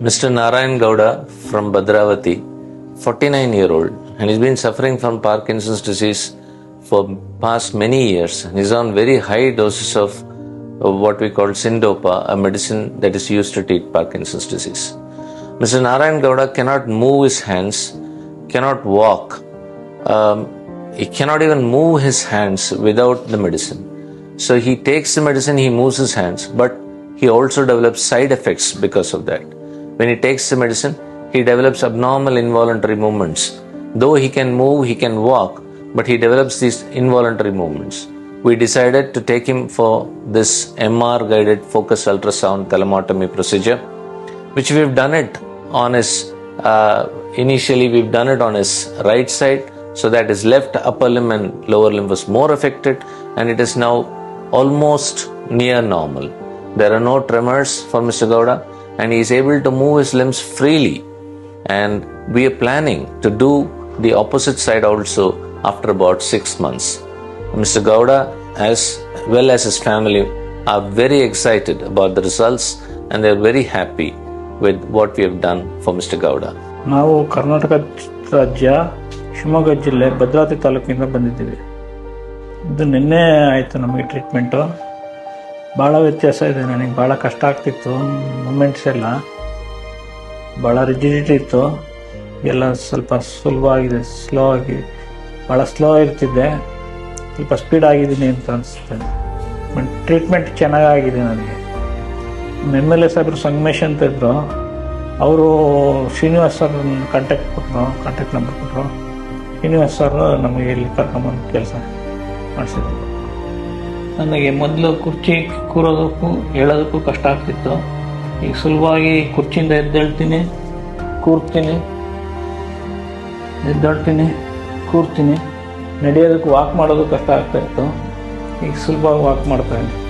Mr. Narayan Gowda from Bhadravati, 49-year-old, and he's been suffering from Parkinson's disease for past many years. And he's on very high doses of what we call Syndopa, a medicine that is used to treat Parkinson's disease. Mr. Narayan Gowda cannot move his hands, cannot walk. He cannot even move his hands without the medicine. So he takes the medicine, he moves his hands, but he also develops side effects because of that. When he takes the medicine, he develops abnormal involuntary movements. Though he can move, he can walk, but he develops these involuntary movements. We decided to take him for this MR-guided focused ultrasound thalamotomy procedure, which we've done it on his, initially we've done it on his right side, so that his left upper limb and lower limb was more affected, and it is now almost near normal. There are no tremors for Mr. Gowda, and he is able to move his limbs freely. And we are planning to do the opposite side also after about 6 months. Mr. Gowda, as well as his family, are very excited about the results, and they are very happy with what we have done for Mr. Gowda. ನಾವು ಕರ್ನಾಟಕ ರಾಜ್ಯ ಶಿವಮೊಗ್ಗ ಜಿಲ್ಲೆ ಭದ್ರಾವತಿ ತಾಲೂಕಿನಿಂದ ಬಂದಿದ್ದೀವಿ. ಇದು ನಿನ್ನೆ ಆಯಿತು ನಮಗೆ treatment. ಭಾಳ ವ್ಯತ್ಯಾಸ ಇದೆ. ನನಗೆ ಭಾಳ ಕಷ್ಟ ಆಗ್ತಿತ್ತು. ಮೂಮೆಂಟ್ಸ್ ಎಲ್ಲ ಭಾಳ ರಿಜಿಡಿಟಿ ಇತ್ತು. ಎಲ್ಲ ಸ್ವಲ್ಪ ಸುಲಭ ಆಗಿದೆ, ಭಾಳ ಸ್ಲೋ ಇರ್ತಿದ್ದೆ. ಸ್ವಲ್ಪ ಸ್ಪೀಡ್ ಆಗಿದ್ದೀನಿ ಅಂತ ಅನಿಸುತ್ತೆ. ಬಟ್ ಟ್ರೀಟ್ಮೆಂಟ್ ಚೆನ್ನಾಗಾಗಿದೆ ನನಗೆ. MLA ಸಾಹೇಬರು ಸಂಗಮೇಶ್ ಅಂತ ಇದ್ದರು. ಅವರು ಶ್ರೀನಿವಾಸ್ ಸರ್ ಕಾಂಟ್ಯಾಕ್ಟ್ ನಂಬರ್ ಕೊಟ್ಟರು. ಶ್ರೀನಿವಾಸ್ ಸರ್ ನಮಗೆ ಇಲ್ಲಿ ಕರ್ಕೊಂಬಂದು ಕೆಲಸ ಮಾಡಿಸಿದ್ರು. ನನಗೆ ಮೊದಲು ಕುರ್ಚಿ ಕೂರೋದಕ್ಕೂ ಹೇಳೋದಕ್ಕೂ ಕಷ್ಟ ಆಗ್ತಿತ್ತು. ಈಗ ಸುಲಭವಾಗಿ ಕುರ್ಚಿಯಿಂದ ಎದ್ದೇಳ್ತೀನಿ, ಕೂರ್ತೀನಿ, ಎದ್ದೇಳ್ತೀನಿ, ಕೂರ್ತೀನಿ. ನಡೆಯೋದಕ್ಕೆ ವಾಕ್ ಮಾಡೋದು ಕಷ್ಟ ಆಗ್ತಾಯಿತ್ತು. ಈಗ ಸುಲಭವಾಗಿ ವಾಕ್ ಮಾಡ್ತಾಯಿದ್ದೀನಿ.